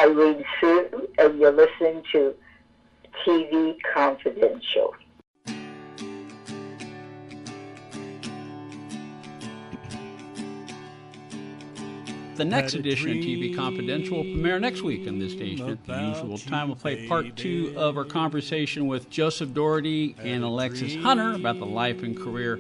Irene Sue, and you're listening to TV Confidential. The next edition of TV Confidential will premiere next week on this station at the usual time. We'll play part 2 of our conversation with Joseph Doherty and Alexis Hunter about the life and career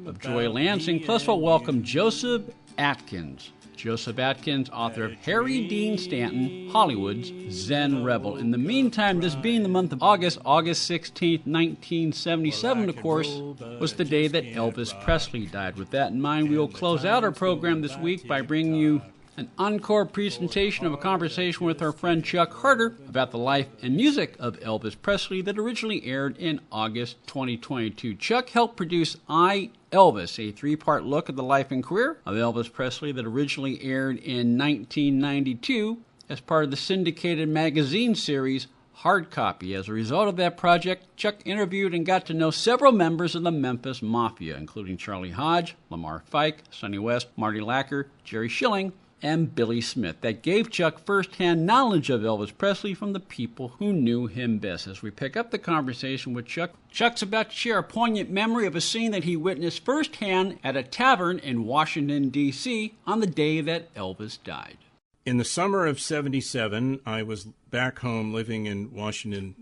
of Joy Lansing. Plus, we'll welcome Joseph Atkins. Joseph Atkins, author of Harry Dean Stanton, Hollywood's Zen Rebel. In the meantime, this being the month of August 16th, 1977, of course, was the day that Elvis Presley died. With that in mind, we will close out our program this week by bringing you an encore presentation of a conversation with our friend Chuck Harter about the life and music of Elvis Presley that originally aired in August 2022. Chuck helped produce I, Elvis, a 3-part look at the life and career of Elvis Presley that originally aired in 1992 as part of the syndicated magazine series Hard Copy. As a result of that project, Chuck interviewed and got to know several members of the Memphis Mafia, including Charlie Hodge, Lamar Fike, Sonny West, Marty Lacker, Jerry Schilling, and Billy Smith. That gave Chuck first-hand knowledge of Elvis Presley from the people who knew him best. As we pick up the conversation with Chuck, Chuck's about to share a poignant memory of a scene that he witnessed firsthand at a tavern in Washington, D.C. on the day that Elvis died. In the summer of 77, I was back home living in Washington,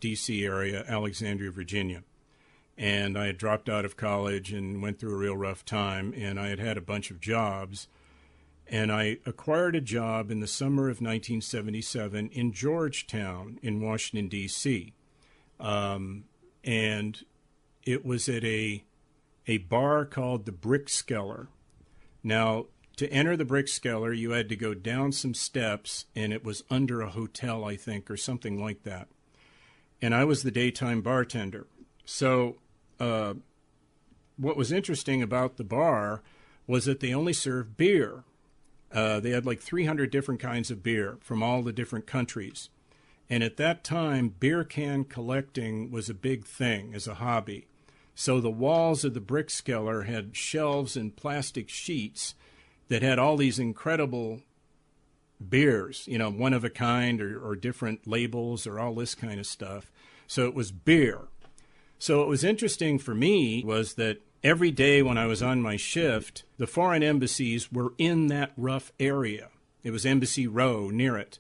D.C. area, Alexandria, Virginia. And I had dropped out of college and went through a real rough time, and I had had a bunch of jobs. And I acquired a job in the summer of 1977 in Georgetown in Washington, D.C. And it was at a bar called the Brickskeller. Now, to enter the Brickskeller, you had to go down some steps, and it was under a hotel, I think, or something like that. And I was the daytime bartender. So what was interesting about the bar was that they only served beer. They had like 300 different kinds of beer from all the different countries. And at that time, beer can collecting was a big thing as a hobby. So the walls of the Brickskeller had shelves and plastic sheets that had all these incredible beers, you know, one of a kind or different labels or all this kind of stuff. So it was beer. So what was interesting for me was that every day when I was on my shift, the foreign embassies were in that rough area. It was Embassy Row near it.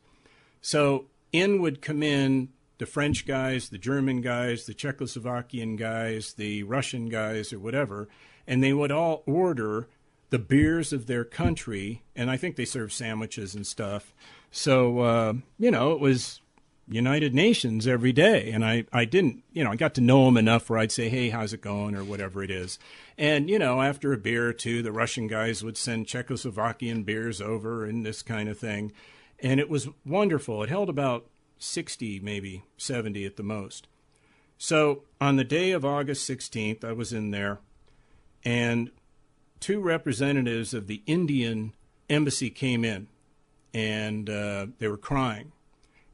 So in would come in the French guys, the German guys, the Czechoslovakian guys, the Russian guys, or whatever, and they would all order the beers of their country, and I think they served sandwiches and stuff. So, it was United Nations every day. And I didn't, I got to know them enough where I'd say, hey, how's it going, or whatever it is. And, after a beer or two, the Russian guys would send Czechoslovakian beers over and this kind of thing. And it was wonderful. It held about 60, maybe 70 at the most. So on the day of August 16th, I was in there, and 2 representatives of the Indian embassy came in, and they were crying.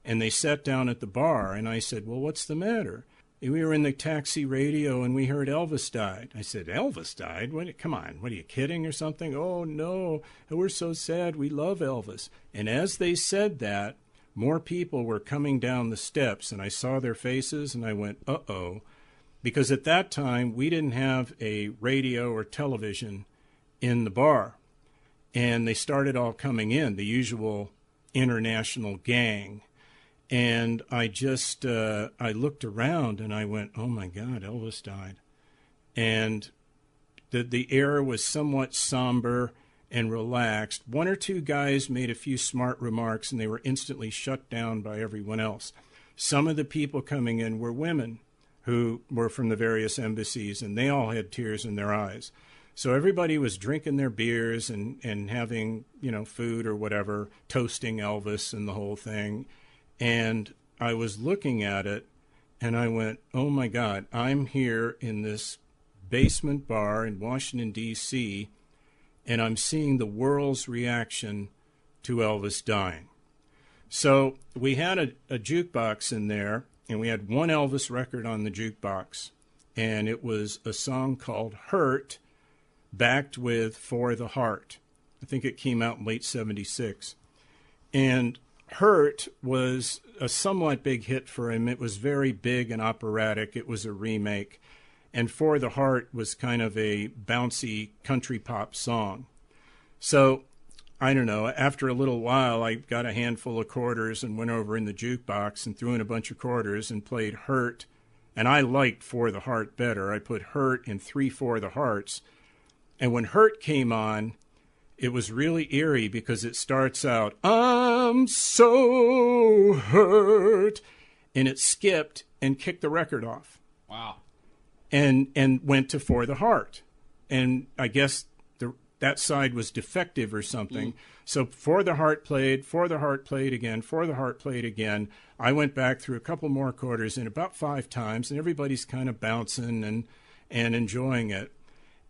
And they sat down at the bar, and I said, well, what's the matter? We were in the taxi radio, and we heard Elvis died. I said, Elvis died? Come on, what, are you kidding or something? Oh, no, we're so sad. We love Elvis. And as they said that, more people were coming down the steps, and I saw their faces, and I went, uh-oh. Because at that time, we didn't have a radio or television in the bar. And they started all coming in, the usual international gang. And I just, I looked around and I went, oh my God, Elvis died. And the air was somewhat somber and relaxed. 1 or 2 guys made a few smart remarks, and they were instantly shut down by everyone else. Some of the people coming in were women who were from the various embassies, and they all had tears in their eyes. So everybody was drinking their beers and having, food or whatever, toasting Elvis and the whole thing. And I was looking at it, and I went, oh, my God, I'm here in this basement bar in Washington, D.C., and I'm seeing the world's reaction to Elvis dying. So we had a jukebox in there, and we had one Elvis record on the jukebox, and it was a song called Hurt, backed with For the Heart. I think it came out in late 76. And Hurt was a somewhat big hit for him. It was very big and operatic. It was a remake. And For the Heart was kind of a bouncy country pop song. So, I don't know, after a little while, I got a handful of quarters and went over in the jukebox and threw in a bunch of quarters and played Hurt. And I liked For the Heart better. I put Hurt in 3 For the Hearts. And when Hurt came on, it was really eerie because it starts out, I'm so hurt. And it skipped and kicked the record off. Wow. And went to For the Heart. And I guess that side was defective or something. So For the Heart played again, For the Heart played again. I went back through a couple more quarters and about 5 times, and everybody's kind of bouncing and enjoying it.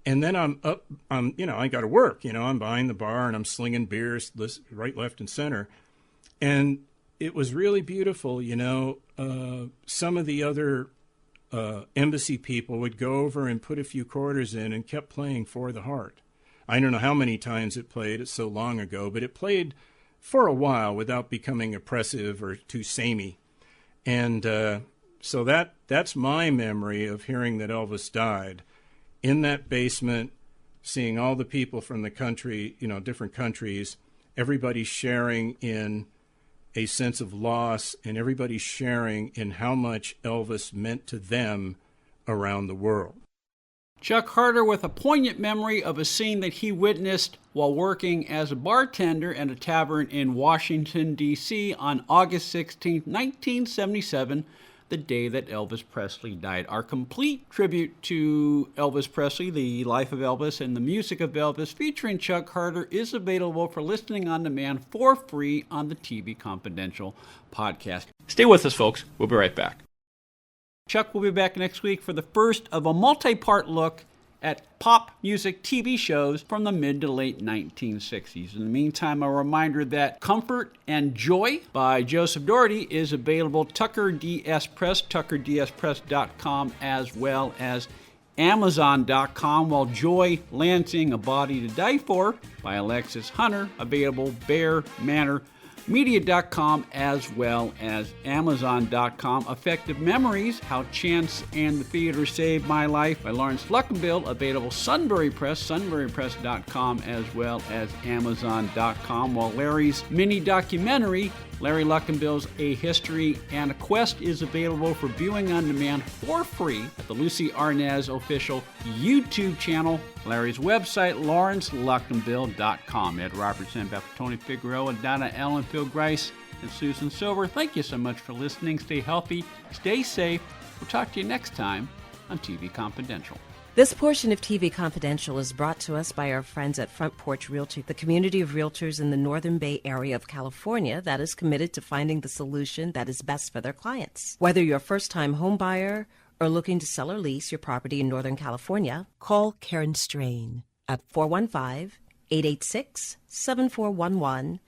And then I got to work, I'm behind the bar and I'm slinging beers right, left, and center. And it was really beautiful, some of the other embassy people would go over and put a few quarters in and kept playing For the Heart. I don't know how many times it played, it's so long ago, but it played for a while without becoming oppressive or too samey. And so that's my memory of hearing that Elvis died. In that basement, seeing all the people from the country, different countries, everybody sharing in a sense of loss and everybody sharing in how much Elvis meant to them around the world. Chuck Harter with a poignant memory of a scene that he witnessed while working as a bartender at a tavern in Washington, D.C. on August 16, 1977, the day that Elvis Presley died. Our complete tribute to Elvis Presley, the life of Elvis, and the music of Elvis, featuring Chuck Harter, is available for listening on demand for free on the TV Confidential podcast. Stay with us, folks. We'll be right back. Chuck will be back next week for the first of a multi-part look at pop music TV shows from the mid to late 1960s. In the meantime, a reminder that Comfort and Joy by Joseph Doherty is available Tucker DS Press, tuckerdspress.com, as well as Amazon.com, while Joy Lansing, A Body to Die For by Alexis Hunter, available Bear Manor Media.com, as well as Amazon.com. Effective Memories, How Chance and the Theater Saved My Life by Lawrence Luckenbill, available Sunbury Press, sunburypress.com, as well as Amazon.com. While Larry's mini documentary, Larry Luckenbill's A History and a Quest, is available for viewing on demand for free at the Lucy Arnaz official YouTube channel, Larry's website, lawrenceluckenbill.com. Ed Robertson, Beth Tony Figueroa, Donna Ellen, Phil Grice, and Susan Silver, thank you so much for listening. Stay healthy, stay safe. We'll talk to you next time on TV Confidential. This portion of TV Confidential is brought to us by our friends at Front Porch Realty, the community of realtors in the Northern Bay area of California that is committed to finding the solution that is best for their clients. Whether you're a first-time home buyer or looking to sell or lease your property in Northern California, call Karen Strain at 415-886-7411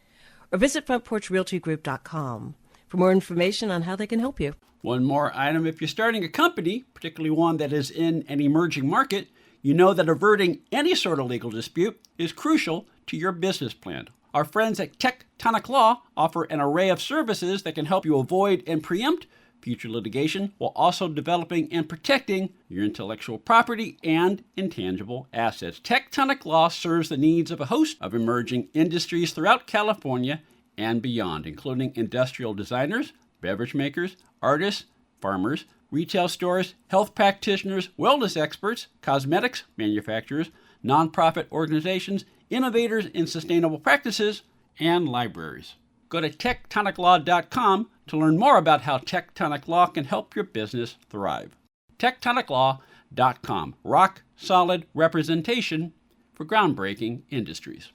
or visit frontporchrealtygroup.com for more information on how they can help you. One more item: if you're starting a company, particularly one that is in an emerging market, you know that averting any sort of legal dispute is crucial to your business plan. Our friends at Tectonic Law offer an array of services that can help you avoid and preempt future litigation while also developing and protecting your intellectual property and intangible assets. Tectonic Law serves the needs of a host of emerging industries throughout California and beyond, including industrial designers, beverage makers, artists, farmers, retail stores, health practitioners, wellness experts, cosmetics manufacturers, nonprofit organizations, innovators in sustainable practices, and libraries. Go to tectoniclaw.com to learn more about how Tectonic Law can help your business thrive. tectoniclaw.com. Rock solid representation for groundbreaking industries.